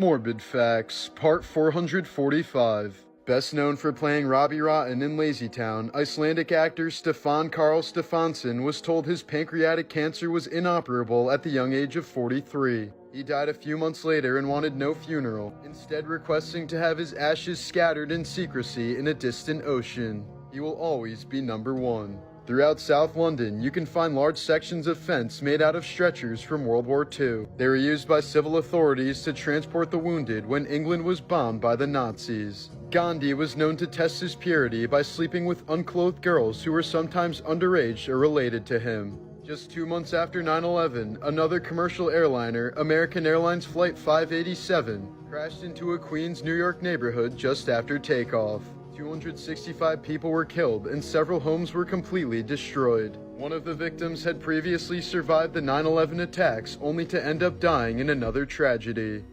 Morbid Facts, Part 445. Best known for playing Robbie Rotten in Lazytown, Icelandic actor Stefán Karl Stefánsson was told his pancreatic cancer was inoperable at the young age of 43. He died a few months later and wanted no funeral, instead requesting to have his ashes scattered in secrecy in a distant ocean. He will always be number one. Throughout South London, you can find large sections of fence made out of stretchers from World War II. They were used by civil authorities to transport the wounded when England was bombed by the Nazis. Gandhi was known to test his purity by sleeping with unclothed girls who were sometimes underage or related to him. Just 2 months after 9/11, another commercial airliner, American Airlines Flight 587, crashed into a Queens, New York neighborhood just after takeoff. 265 people were killed and several homes were completely destroyed. One of the victims had previously survived the 9/11 attacks only to end up dying in another tragedy.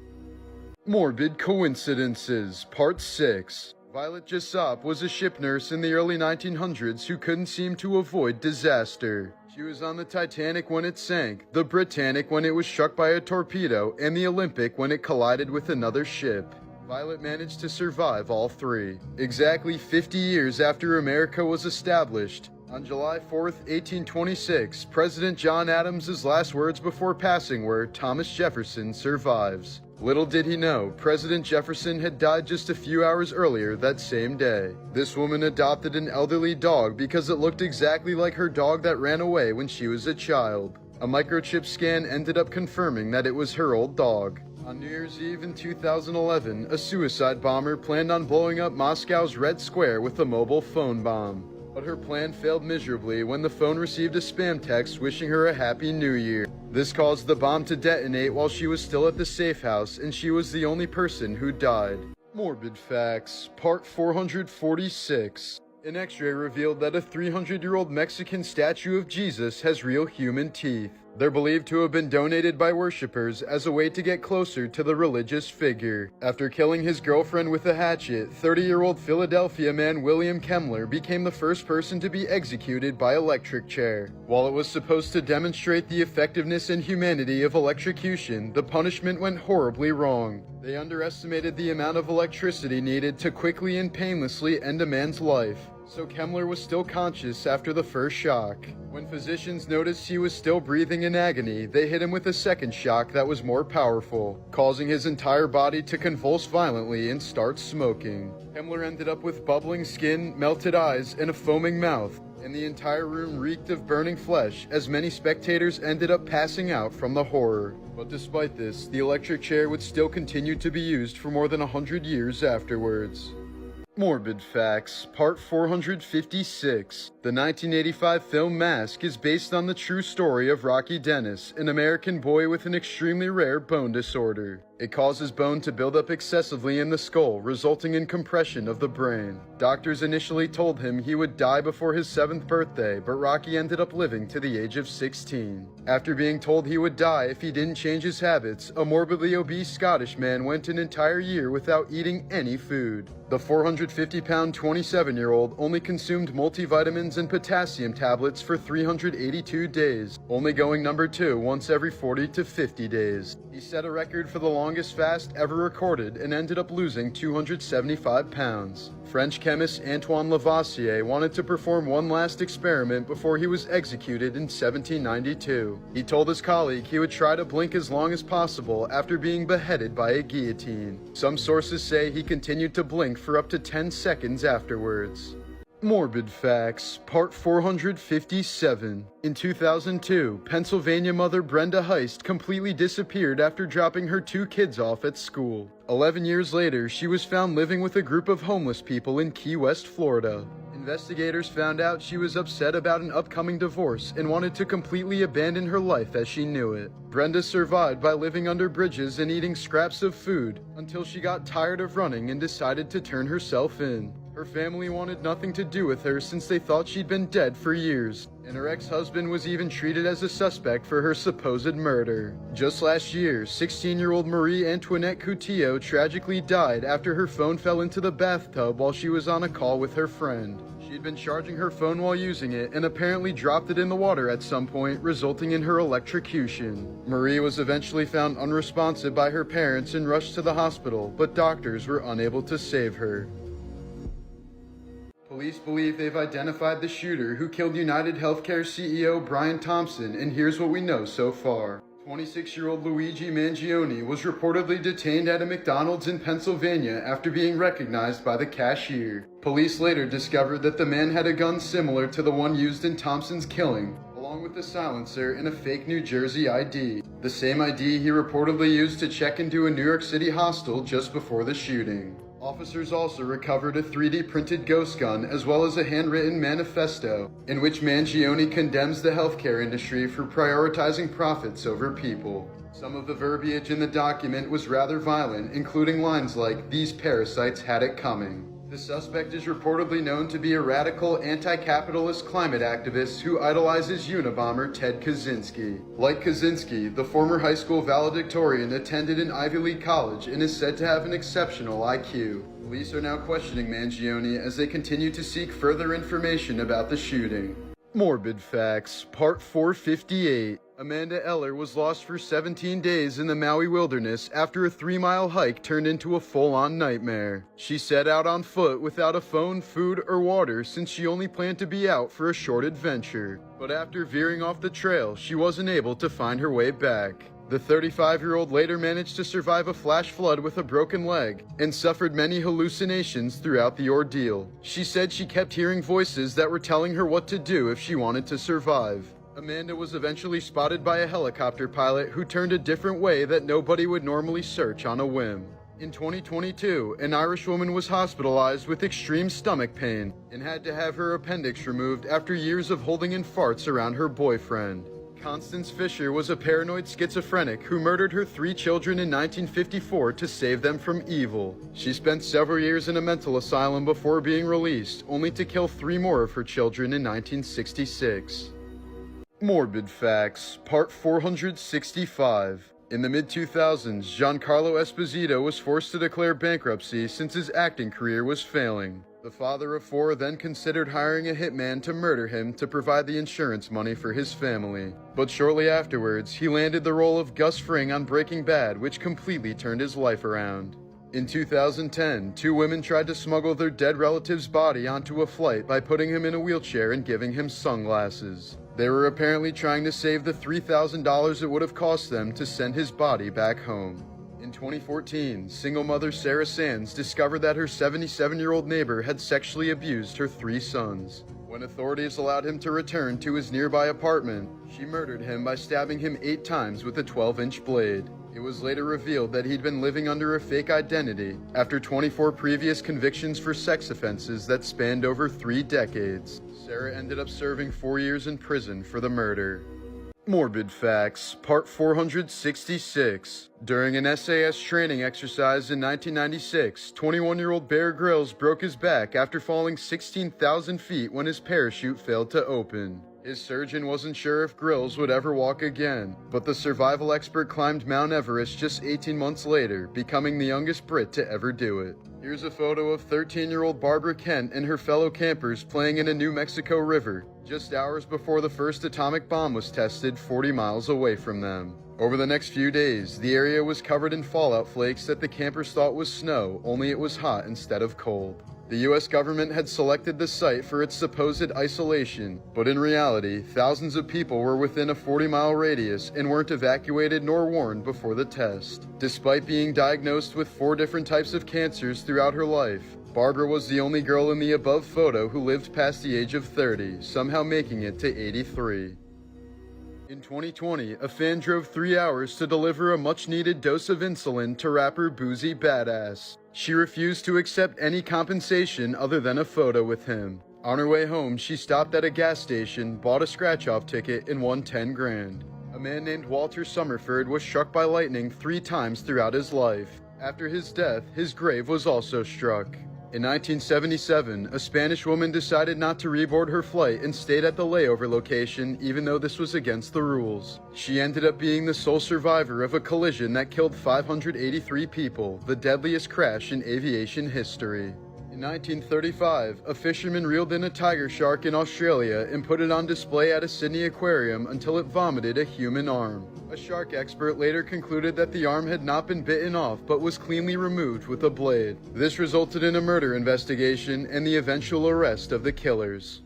Morbid Coincidences, Part 6. Violet Jessop was a ship nurse in the early 1900s who couldn't seem to avoid disaster. She was on the Titanic when it sank, the Britannic when it was struck by a torpedo, and the Olympic when it collided with another ship. Violet managed to survive all three. Exactly 50 years after America was established, on July 4th, 1826, President John Adams' last words before passing were, "Thomas Jefferson survives." Little did he know, President Jefferson had died just a few hours earlier that same day. This woman adopted an elderly dog because it looked exactly like her dog that ran away when she was a child. A microchip scan ended up confirming that it was her old dog. On New Year's Eve in 2011, a suicide bomber planned on blowing up Moscow's Red Square with a mobile phone bomb. But her plan failed miserably when the phone received a spam text wishing her a happy new year. This caused the bomb to detonate while she was still at the safe house, and she was the only person who died. Morbid Facts, Part 446. An X-ray revealed that a 300-year-old Mexican statue of Jesus has real human teeth. They're believed to have been donated by worshippers as a way to get closer to the religious figure. After killing his girlfriend with a hatchet, 30-year-old Philadelphia man William Kemmler became the first person to be executed by electric chair. While it was supposed to demonstrate the effectiveness and humanity of electrocution, the punishment went horribly wrong. They underestimated the amount of electricity needed to quickly and painlessly end a man's life, so Kemmler was still conscious after the first shock. When physicians noticed he was still breathing in agony, they hit him with a second shock that was more powerful, causing his entire body to convulse violently and start smoking. Kemmler ended up with bubbling skin, melted eyes, and a foaming mouth, and the entire room reeked of burning flesh as many spectators ended up passing out from the horror. But despite this, the electric chair would still continue to be used for more than 100 years afterwards. Morbid Facts, Part 456. The 1985 film Mask is based on the true story of Rocky Dennis, an American boy with an extremely rare bone disorder. It causes bone to build up excessively in the skull, resulting in compression of the brain. Doctors initially told him he would die before his 7th birthday, but Rocky ended up living to the age of 16. After being told he would die if he didn't change his habits, a morbidly obese Scottish man went an entire year without eating any food. The 450-pound 27-year-old only consumed multivitamins and potassium tablets for 382 days, only going number 2 once every 40 to 50 days. He set a record for the longest fast ever recorded and ended up losing 275 pounds. French chemist Antoine Lavoisier wanted to perform one last experiment before he was executed in 1792. He told his colleague he would try to blink as long as possible after being beheaded by a guillotine. Some sources say he continued to blink for up to 10 seconds afterwards. Morbid Facts, Part 457. In 2002, Pennsylvania mother Brenda Heist completely disappeared after dropping her 2 kids off at school. 11 years later, she was found living with a group of homeless people in Key West, Florida. Investigators found out she was upset about an upcoming divorce and wanted to completely abandon her life as she knew it. Brenda survived by living under bridges and eating scraps of food until she got tired of running and decided to turn herself in. Her family wanted nothing to do with her since they thought she'd been dead for years, and her ex-husband was even treated as a suspect for her supposed murder. Just last year, 16-year-old Marie Antoinette Coutillo tragically died after her phone fell into the bathtub while she was on a call with her friend. She'd been charging her phone while using it and apparently dropped it in the water at some point, resulting in her electrocution. Marie was eventually found unresponsive by her parents and rushed to the hospital, but doctors were unable to save her. Police believe they've identified the shooter who killed United Healthcare CEO Brian Thompson, and here's what we know so far. 26-year-old Luigi Mangione was reportedly detained at a McDonald's in Pennsylvania after being recognized by the cashier. Police later discovered that the man had a gun similar to the one used in Thompson's killing, along with the silencer and a fake New Jersey ID, the same ID he reportedly used to check into a New York City hostel just before the shooting. Officers also recovered a 3D printed ghost gun as well as a handwritten manifesto in which Mangione condemns the healthcare industry for prioritizing profits over people. Some of the verbiage in the document was rather violent, including lines like, "These parasites had it coming." The suspect is reportedly known to be a radical anti-capitalist climate activist who idolizes Unabomber Ted Kaczynski. Like Kaczynski, the former high school valedictorian attended an Ivy League college and is said to have an exceptional IQ. Police are now questioning Mangione as they continue to seek further information about the shooting. Morbid Facts, Part 458. Amanda Eller was lost for 17 days in the Maui wilderness after a 3-mile hike turned into a full-on nightmare. She set out on foot without a phone, food, or water since she only planned to be out for a short adventure. But after veering off the trail, she wasn't able to find her way back. The 35-year-old later managed to survive a flash flood with a broken leg and suffered many hallucinations throughout the ordeal. She said she kept hearing voices that were telling her what to do if she wanted to survive. Amanda was eventually spotted by a helicopter pilot who turned a different way that nobody would normally search on a whim. In 2022, an Irish woman was hospitalized with extreme stomach pain and had to have her appendix removed after years of holding in farts around her boyfriend. Constance Fisher was a paranoid schizophrenic who murdered her 3 children in 1954 to save them from evil. She spent several years in a mental asylum before being released, only to kill 3 more of her children in 1966. Morbid Facts, Part 465. In the mid-2000s, Giancarlo Esposito was forced to declare bankruptcy since his acting career was failing. The father of 4 then considered hiring a hitman to murder him to provide the insurance money for his family. But shortly afterwards, he landed the role of Gus Fring on Breaking Bad, which completely turned his life around. In 2010, 2 women tried to smuggle their dead relative's body onto a flight by putting him in a wheelchair and giving him sunglasses. They were apparently trying to save the $3,000 it would have cost them to send his body back home. In 2014, single mother Sarah Sands discovered that her 77-year-old neighbor had sexually abused her 3 sons. When authorities allowed him to return to his nearby apartment, she murdered him by stabbing him 8 times with a 12-inch blade. It was later revealed that he'd been living under a fake identity after 24 previous convictions for sex offenses that spanned over 3 decades. Sarah ended up serving 4 years in prison for the murder. Morbid Facts, Part 466. During an SAS training exercise in 1996, 21-year-old Bear Grylls broke his back after falling 16,000 feet when his parachute failed to open. His surgeon wasn't sure if Grylls would ever walk again, but the survival expert climbed Mount Everest just 18 months later, becoming the youngest Brit to ever do it. Here's a photo of 13-year-old Barbara Kent and her fellow campers playing in a New Mexico river, just hours before the first atomic bomb was tested 40 miles away from them. Over the next few days, the area was covered in fallout flakes that the campers thought was snow, only it was hot instead of cold. The US government had selected the site for its supposed isolation, but in reality, thousands of people were within a 40-mile radius and weren't evacuated nor warned before the test. Despite being diagnosed with 4 different types of cancers throughout her life, Barbara was the only girl in the above photo who lived past the age of 30, somehow making it to 83. In 2020, a fan drove 3 hours to deliver a much-needed dose of insulin to rapper Boozy Badass. She refused to accept any compensation other than a photo with him. On her way home, she stopped at a gas station, bought a scratch-off ticket, and won 10 grand. A man named Walter Summerford was struck by lightning 3 times throughout his life. After his death, his grave was also struck. In 1977, a Spanish woman decided not to reboard her flight and stayed at the layover location even though this was against the rules. She ended up being the sole survivor of a collision that killed 583 people, the deadliest crash in aviation history. In 1935, a fisherman reeled in a tiger shark in Australia and put it on display at a Sydney aquarium until it vomited a human arm. A shark expert later concluded that the arm had not been bitten off but was cleanly removed with a blade. This resulted in a murder investigation and the eventual arrest of the killers.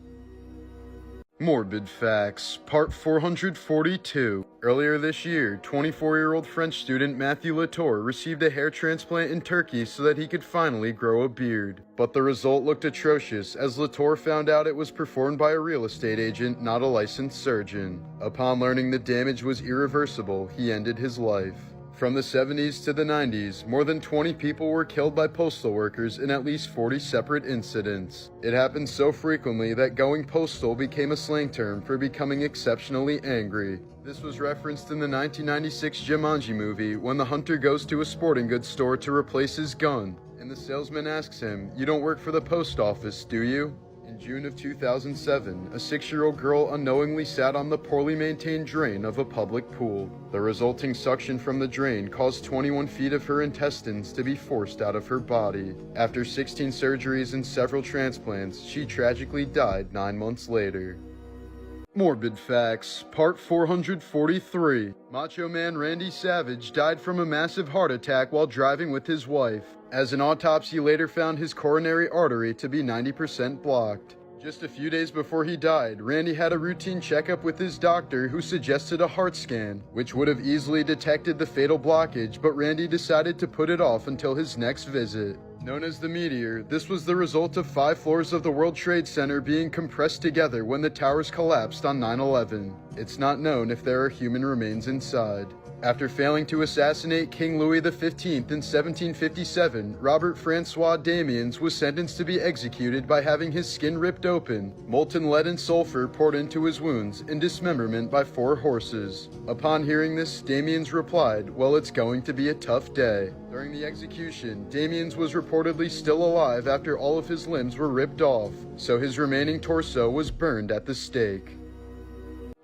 Morbid Facts, Part 442. Earlier this year, 24-year-old French student Matthew Latour received a hair transplant in Turkey so that he could finally grow a beard. But the result looked atrocious, as Latour found out it was performed by a real estate agent, not a licensed surgeon. Upon learning the damage was irreversible, he ended his life. From the 70s to the 90s, more than 20 people were killed by postal workers in at least 40 separate incidents. It happened so frequently that going postal became a slang term for becoming exceptionally angry. This was referenced in the 1996 Jumanji movie when the hunter goes to a sporting goods store to replace his gun, and the salesman asks him, "You don't work for the post office, do you?" In June of 2007, a 6-year-old girl unknowingly sat on the poorly maintained drain of a public pool. The resulting suction from the drain caused 21 feet of her intestines to be forced out of her body. After 16 surgeries and several transplants, she tragically died 9 months later. Morbid Facts, Part 443. Macho Man Randy Savage died from a massive heart attack while driving with his wife, as an autopsy later found his coronary artery to be 90% blocked. Just a few days before he died, Randy had a routine checkup with his doctor who suggested a heart scan, which would have easily detected the fatal blockage, but Randy decided to put it off until his next visit. Known as the meteor, this was the result of 5 floors of the World Trade Center being compressed together when the towers collapsed on 9/11. It's not known if there are human remains inside. After failing to assassinate King Louis XV in 1757, Robert Francois Damiens was sentenced to be executed by having his skin ripped open, molten lead and sulfur poured into his wounds, and dismemberment by 4 horses. Upon hearing this, Damiens replied, "Well, it's going to be a tough day." During the execution, Damiens was reportedly still alive after all of his limbs were ripped off, so his remaining torso was burned at the stake.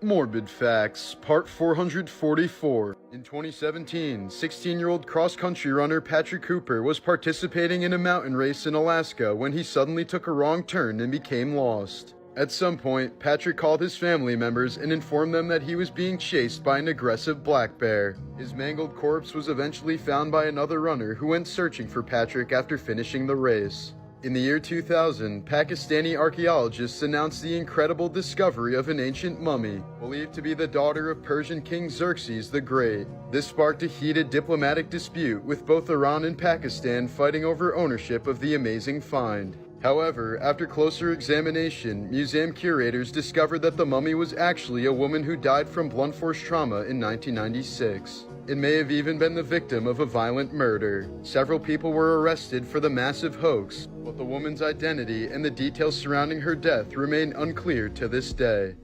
Morbid Facts, Part 444. In 2017, 16-year-old cross-country runner Patrick Cooper was participating in a mountain race in Alaska when he suddenly took a wrong turn and became lost. At some point, Patrick called his family members and informed them that he was being chased by an aggressive black bear. His mangled corpse was eventually found by another runner who went searching for Patrick after finishing the race. In the year 2000, Pakistani archaeologists announced the incredible discovery of an ancient mummy, believed to be the daughter of Persian King Xerxes the Great. This sparked a heated diplomatic dispute, with both Iran and Pakistan fighting over ownership of the amazing find. However, after closer examination, museum curators discovered that the mummy was actually a woman who died from blunt force trauma in 1996. It may have even been the victim of a violent murder. Several people were arrested for the massive hoax, but the woman's identity and the details surrounding her death remain unclear to this day.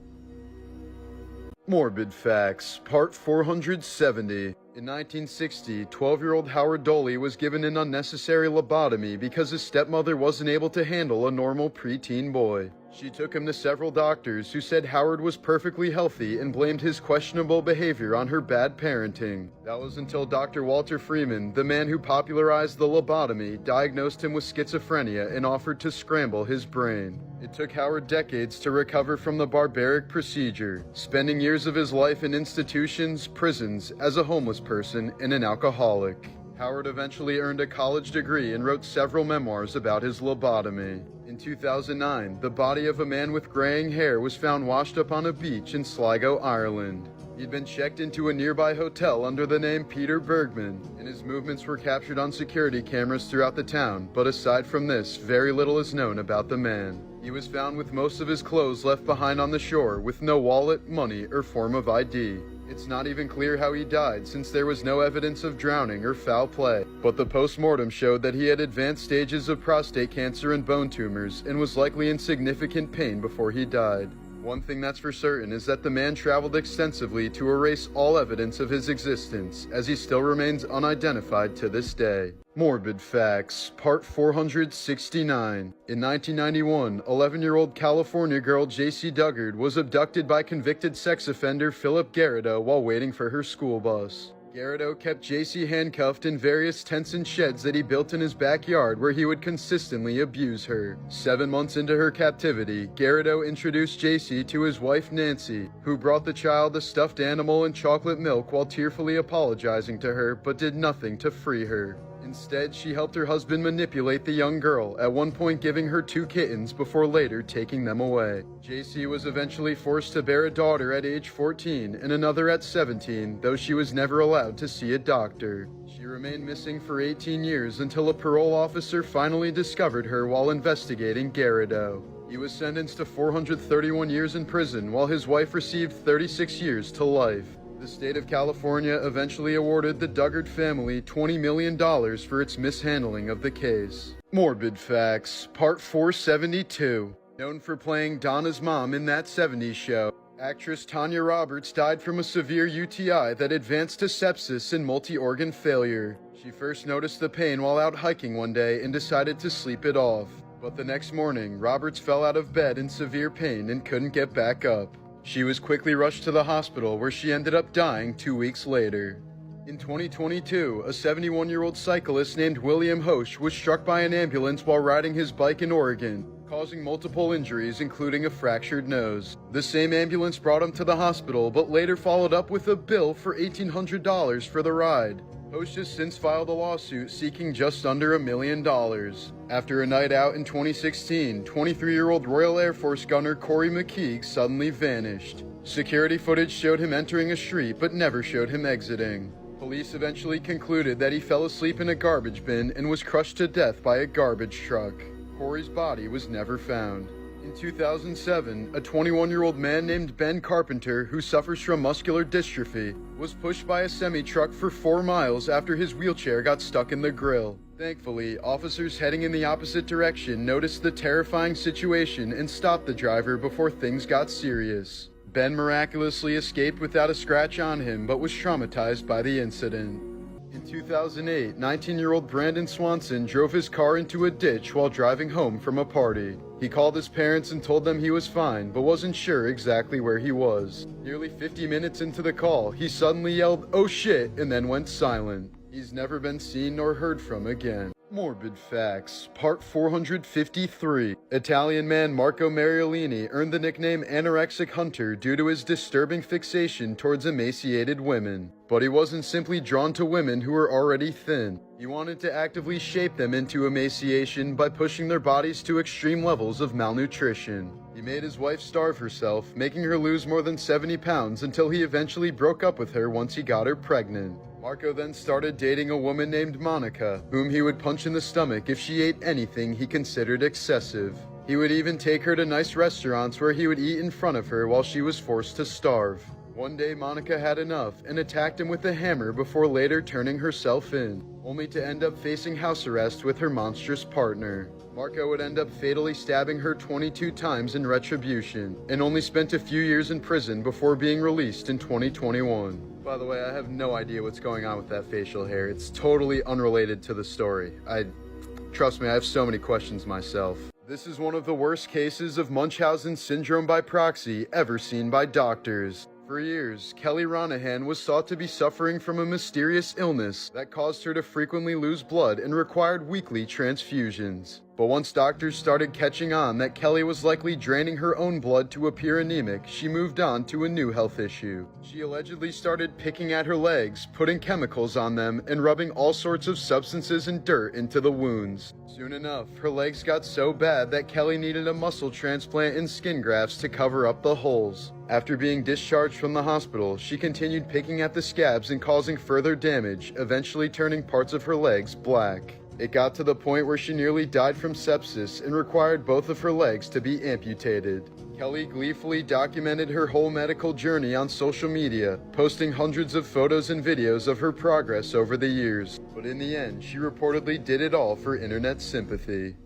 Morbid Facts, Part 470. In 1960, 12-year-old Howard Doley was given an unnecessary lobotomy because his stepmother wasn't able to handle a normal preteen boy. She took him to several doctors who said Howard was perfectly healthy and blamed his questionable behavior on her bad parenting. That was until Dr. Walter Freeman, the man who popularized the lobotomy, diagnosed him with schizophrenia and offered to scramble his brain. It took Howard decades to recover from the barbaric procedure, spending years of his life in institutions, prisons, as a homeless person, and an alcoholic. Howard eventually earned a college degree and wrote several memoirs about his lobotomy. In 2009, the body of a man with graying hair was found washed up on a beach in Sligo, Ireland. He'd been checked into a nearby hotel under the name Peter Bergman, and his movements were captured on security cameras throughout the town, but aside from this, very little is known about the man. He was found with most of his clothes left behind on the shore, with no wallet, money, or form of ID. It's not even clear how he died, since there was no evidence of drowning or foul play, but the post-mortem showed that he had advanced stages of prostate cancer and bone tumors, and was likely in significant pain before he died. One thing that's for certain is that the man traveled extensively to erase all evidence of his existence, as he still remains unidentified to this day. Morbid Facts, Part 469. In 1991, 11-year-old California girl J.C. Duggard was abducted by convicted sex offender Philip Garrido while waiting for her school bus. Garrido kept J.C. handcuffed in various tents and sheds that he built in his backyard where he would consistently abuse her. 7 months into her captivity, Garrido introduced J.C. to his wife Nancy, who brought the child a stuffed animal and chocolate milk while tearfully apologizing to her, but did nothing to free her. Instead, she helped her husband manipulate the young girl, at one point giving her 2 kittens before later taking them away. JC was eventually forced to bear a daughter at age 14 and another at 17, though she was never allowed to see a doctor. She remained missing for 18 years until a parole officer finally discovered her while investigating Garrido. He was sentenced to 431 years in prison, while his wife received 36 years to life. The state of California eventually awarded the Duggard family $20 million for its mishandling of the case. Morbid Facts, Part 472. Known for playing Donna's mom in That 70s Show, actress Tanya Roberts died from a severe UTI that advanced to sepsis and multi-organ failure. She first noticed the pain while out hiking one day and decided to sleep it off. But the next morning, Roberts fell out of bed in severe pain and couldn't get back up. She was quickly rushed to the hospital where she ended up dying 2 weeks later. In 2022, a 71-year-old cyclist named William Hosch was struck by an ambulance while riding his bike in Oregon, causing multiple injuries including a fractured nose. The same ambulance brought him to the hospital but later followed up with a bill for $1,800 for the ride. Hosch has since filed a lawsuit seeking just under $1 million. After a night out in 2016, 23-year-old Royal Air Force gunner Corey McKeague suddenly vanished. Security footage showed him entering a street but never showed him exiting. Police eventually concluded that he fell asleep in a garbage bin and was crushed to death by a garbage truck. Corey's body was never found. In 2007, a 21-year-old man named Ben Carpenter, who suffers from muscular dystrophy, was pushed by a semi-truck for 4 miles after his wheelchair got stuck in the grill. Thankfully, officers heading in the opposite direction noticed the terrifying situation and stopped the driver before things got serious. Ben miraculously escaped without a scratch on him, but was traumatized by the incident. In 2008, 19-year-old Brandon Swanson drove his car into a ditch while driving home from a party. He called his parents and told them he was fine, but wasn't sure exactly where he was. Nearly 50 minutes into the call, he suddenly yelled, "Oh shit," and then went silent. He's never been seen nor heard from again. Morbid Facts, Part 453. Italian man Marco Mariolini earned the nickname Anorexic Hunter due to his disturbing fixation towards emaciated women. But he wasn't simply drawn to women who were already thin. He wanted to actively shape them into emaciation by pushing their bodies to extreme levels of malnutrition. He made his wife starve herself, making her lose more than 70 pounds until he eventually broke up with her once he got her pregnant. Marco then started dating a woman named Monica, whom he would punch in the stomach if she ate anything he considered excessive. He would even take her to nice restaurants where he would eat in front of her while she was forced to starve. One day Monica had enough and attacked him with a hammer before later turning herself in, only to end up facing house arrest with her monstrous partner. Marco would end up fatally stabbing her 22 times in retribution, and only spent a few years in prison before being released in 2021. By the way, I have no idea what's going on with that facial hair. It's totally unrelated to the story. Trust me, I have so many questions myself. This is one of the worst cases of Munchausen syndrome by proxy ever seen by doctors. For years, Kelly Ronahan was thought to be suffering from a mysterious illness that caused her to frequently lose blood and required weekly transfusions. But once doctors started catching on that Kelly was likely draining her own blood to appear anemic, she moved on to a new health issue. She allegedly started picking at her legs, putting chemicals on them, and rubbing all sorts of substances and dirt into the wounds. Soon enough, her legs got so bad that Kelly needed a muscle transplant and skin grafts to cover up the holes. After being discharged from the hospital, she continued picking at the scabs and causing further damage, eventually turning parts of her legs black. It got to the point where she nearly died from sepsis and required both of her legs to be amputated. Kelly gleefully documented her whole medical journey on social media, posting hundreds of photos and videos of her progress over the years. But in the end, she reportedly did it all for internet sympathy.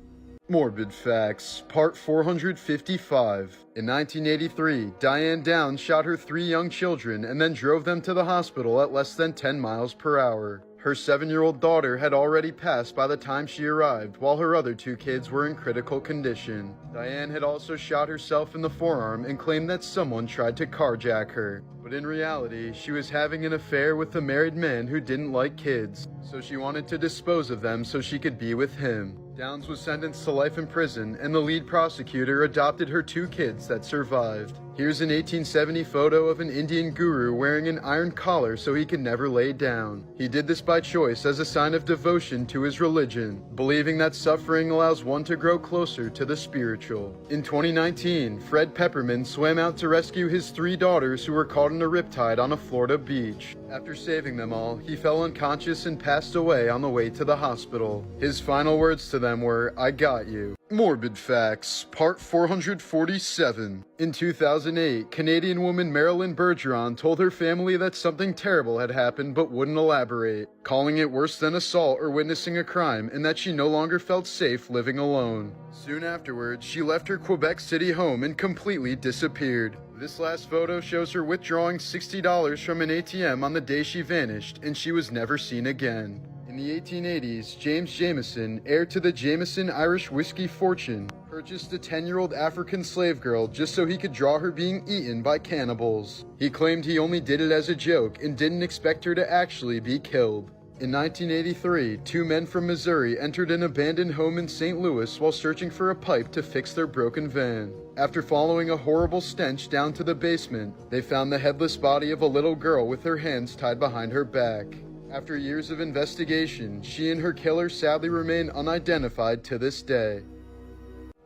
Morbid Facts, Part 455. In 1983, Diane Downs shot her 3 young children and then drove them to the hospital at less than 10 miles per hour. Her 7-year-old daughter had already passed by the time she arrived, while her other 2 kids were in critical condition. Diane had also shot herself in the forearm and claimed that someone tried to carjack her. But in reality, she was having an affair with a married man who didn't like kids, so she wanted to dispose of them so she could be with him. Downs was sentenced to life in prison, and the lead prosecutor adopted her 2 kids that survived. Here's an 1870 photo of an Indian guru wearing an iron collar so he could never lay down. He did this by choice as a sign of devotion to his religion, believing that suffering allows one to grow closer to the spiritual. In 2019, Fred Pepperman swam out to rescue his 3 daughters who were caught in a riptide on a Florida beach. After saving them all, he fell unconscious and passed away on the way to the hospital. His final words to them were, "I got you." Morbid Facts, Part 447. In 2008, Canadian woman Marilyn Bergeron told her family that something terrible had happened but wouldn't elaborate, calling it worse than assault or witnessing a crime, and that she no longer felt safe living alone. Soon afterwards, she left her Quebec City home and completely disappeared. This last photo shows her withdrawing $60 from an ATM on the day she vanished, and she was never seen again. In the 1880s, James Jameson, heir to the Jameson Irish whiskey fortune, purchased a 10-year-old African slave girl just so he could draw her being eaten by cannibals. He claimed he only did it as a joke and didn't expect her to actually be killed. In 1983, 2 men from Missouri entered an abandoned home in St. Louis while searching for a pipe to fix their broken van. After following a horrible stench down to the basement, they found the headless body of a little girl with her hands tied behind her back. After years of investigation, she and her killer sadly remain unidentified to this day.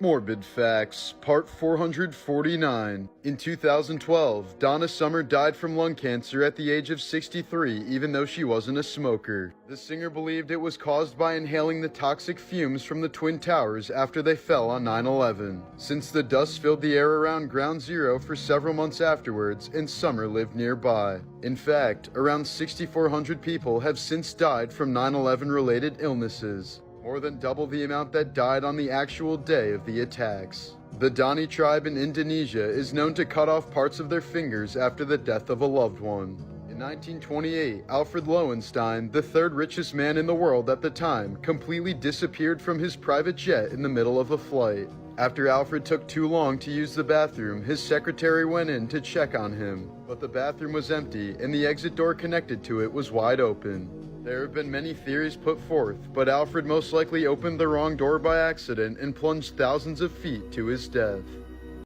Morbid Facts, Part 449. In 2012, Donna Summer died from lung cancer at the age of 63, even though she wasn't a smoker. The singer believed it was caused by inhaling the toxic fumes from the Twin Towers after they fell on 9/11, since the dust filled the air around Ground Zero for several months afterwards, and Summer lived nearby. In fact, around 6,400 people have since died from 9/11 related illnesses, more than double the amount that died on the actual day of the attacks. The Dani tribe in Indonesia is known to cut off parts of their fingers after the death of a loved one. In 1928, Alfred Lowenstein, the 3rd richest man in the world at the time, completely disappeared from his private jet in the middle of a flight. After Alfred took too long to use the bathroom, his secretary went in to check on him, but the bathroom was empty and the exit door connected to it was wide open. There have been many theories put forth, but Alfred most likely opened the wrong door by accident and plunged thousands of feet to his death.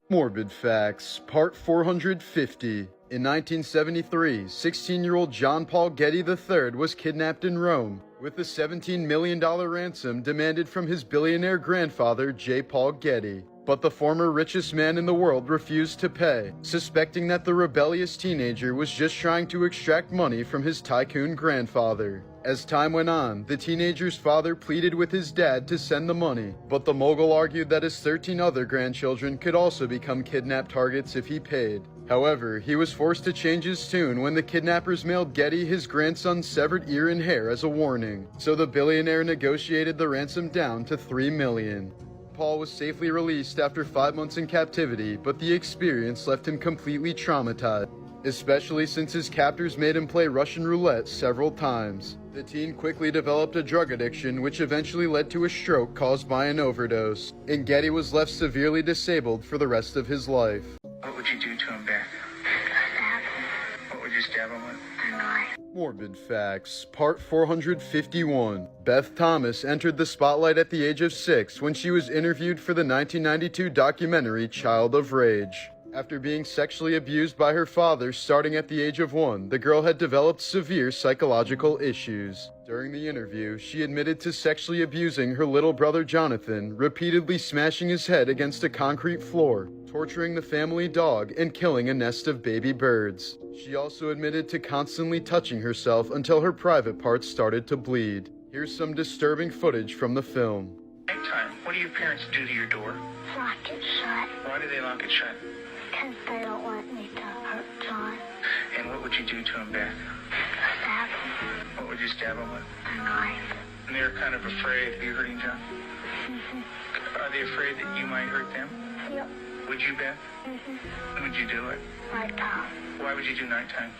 Morbid Facts, Part 450. In 1973, 16-year-old John Paul Getty III was kidnapped in Rome, with a $17 million ransom demanded from his billionaire grandfather, J. Paul Getty. But the former richest man in the world refused to pay, suspecting that the rebellious teenager was just trying to extract money from his tycoon grandfather. As time went on, the teenager's father pleaded with his dad to send the money, but the mogul argued that his 13 other grandchildren could also become kidnapped targets if he paid. However, he was forced to change his tune when the kidnappers mailed Getty his grandson's severed ear and hair as a warning, so the billionaire negotiated the ransom down to $3 million. Paul was safely released after 5 months in captivity, but the experience left him completely traumatized, especially since his captors made him play Russian roulette several times. The teen quickly developed a drug addiction, which eventually led to a stroke caused by an overdose, and Getty was left severely disabled for the rest of his life. What would you do to him, Beth? Stab him. What would you stab him with? A knife. Morbid Facts, Part 451. Beth Thomas entered the spotlight at the age of 6 when she was interviewed for the 1992 documentary Child of Rage. After being sexually abused by her father starting at the age of 1, the girl had developed severe psychological issues. During the interview, she admitted to sexually abusing her little brother Jonathan, repeatedly smashing his head against a concrete floor, torturing the family dog, and killing a nest of baby birds. She also admitted to constantly touching herself until her private parts started to bleed. Here's some disturbing footage from the film. Nighttime, what do your parents do to your door? Lock it shut. Why do they lock it shut? Because they don't want me to hurt John. And what would you do to him, Beth? Stab him. What would you stab him with? A knife. And they were kind of afraid of you hurting John? Are they afraid that you might hurt them? Yep. Would you, Beth? Mm-hmm. Would you do it? Nighttime. Why would you do nighttime?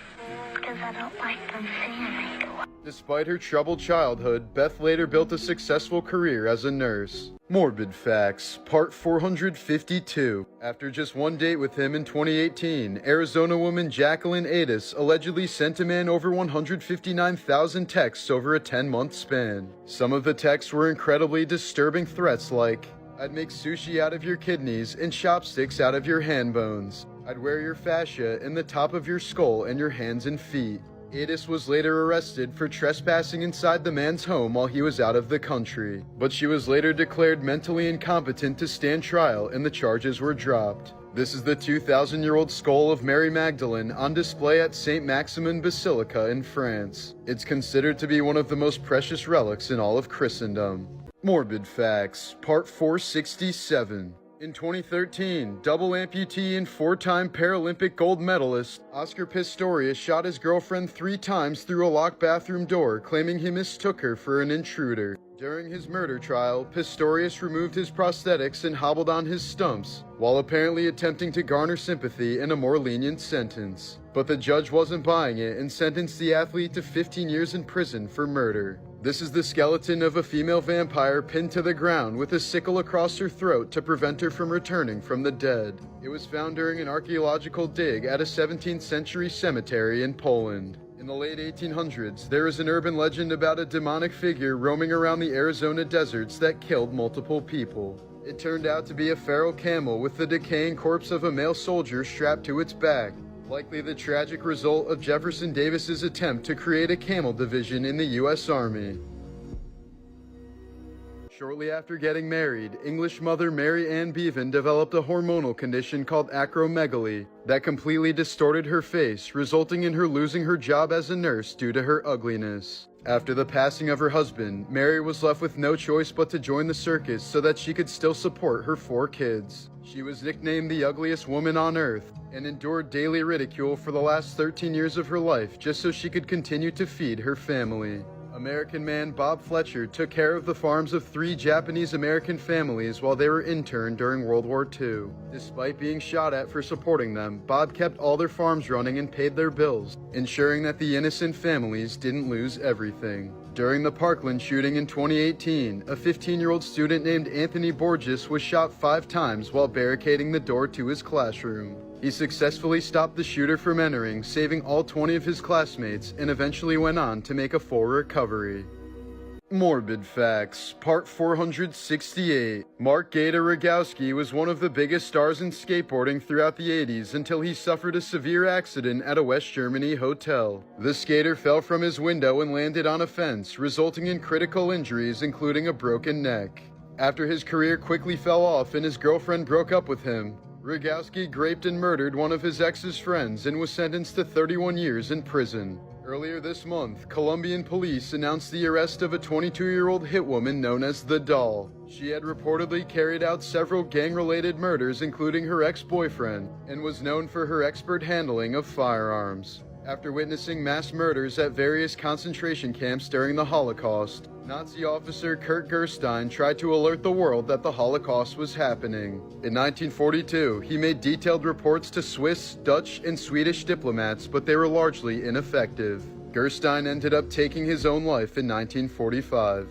Because I don't like them seeing me. Despite her troubled childhood, Beth later built a successful career as a nurse. Morbid Facts, Part 452. After just one date with him in 2018, Arizona woman Jacqueline Adis allegedly sent a man over 159,000 texts over a 10-month span. Some of the texts were incredibly disturbing threats like, "I'd make sushi out of your kidneys and chopsticks out of your hand bones. I'd wear your fascia in the top of your skull and your hands and feet." Adis was later arrested for trespassing inside the man's home while he was out of the country, but she was later declared mentally incompetent to stand trial and the charges were dropped. This is the 2,000-year-old skull of Mary Magdalene on display at St. Maximin Basilica in France. It's considered to be one of the most precious relics in all of Christendom. Morbid Facts, Part 467. In 2013, double amputee and 4-time Paralympic gold medalist Oscar Pistorius shot his girlfriend 3 times through a locked bathroom door, claiming he mistook her for an intruder. During his murder trial, Pistorius removed his prosthetics and hobbled on his stumps, while apparently attempting to garner sympathy and a more lenient sentence. But the judge wasn't buying it and sentenced the athlete to 15 years in prison for murder. This is the skeleton of a female vampire pinned to the ground with a sickle across her throat to prevent her from returning from the dead. It was found during an archaeological dig at a 17th century cemetery in Poland. In the late 1800s, there is an urban legend about a demonic figure roaming around the Arizona deserts that killed multiple people. It turned out to be a feral camel with the decaying corpse of a male soldier strapped to its back, likely the tragic result of Jefferson Davis's attempt to create a camel division in the U.S. Army. Shortly after getting married, English mother Mary Ann Bevan developed a hormonal condition called acromegaly that completely distorted her face, resulting in her losing her job as a nurse due to her ugliness. After the passing of her husband, Mary was left with no choice but to join the circus so that she could still support her 4 kids. She was nicknamed the ugliest woman on earth and endured daily ridicule for the last 13 years of her life just so she could continue to feed her family. American man Bob Fletcher took care of the farms of 3 Japanese-American families while they were interned during World War II. Despite being shot at for supporting them, Bob kept all their farms running and paid their bills, ensuring that the innocent families didn't lose everything. During the Parkland shooting in 2018, a 15-year-old student named Anthony Borges was shot 5 times while barricading the door to his classroom. He successfully stopped the shooter from entering, saving all 20 of his classmates, and eventually went on to make a full recovery. Morbid Facts, Part 468. Mark Gator Rogowski was one of the biggest stars in skateboarding throughout the 80s until he suffered a severe accident at a West Germany hotel. The skater fell from his window and landed on a fence, resulting in critical injuries including a broken neck. After his career quickly fell off and his girlfriend broke up with him, Rogowski raped and murdered one of his ex's friends and was sentenced to 31 years in prison. Earlier this month, Colombian police announced the arrest of a 22-year-old hitwoman known as The Doll. She had reportedly carried out several gang-related murders including her ex-boyfriend, and was known for her expert handling of firearms. After witnessing mass murders at various concentration camps during the Holocaust, Nazi officer Kurt Gerstein tried to alert the world that the Holocaust was happening. In 1942, he made detailed reports to Swiss, Dutch, and Swedish diplomats, but they were largely ineffective. Gerstein ended up taking his own life in 1945.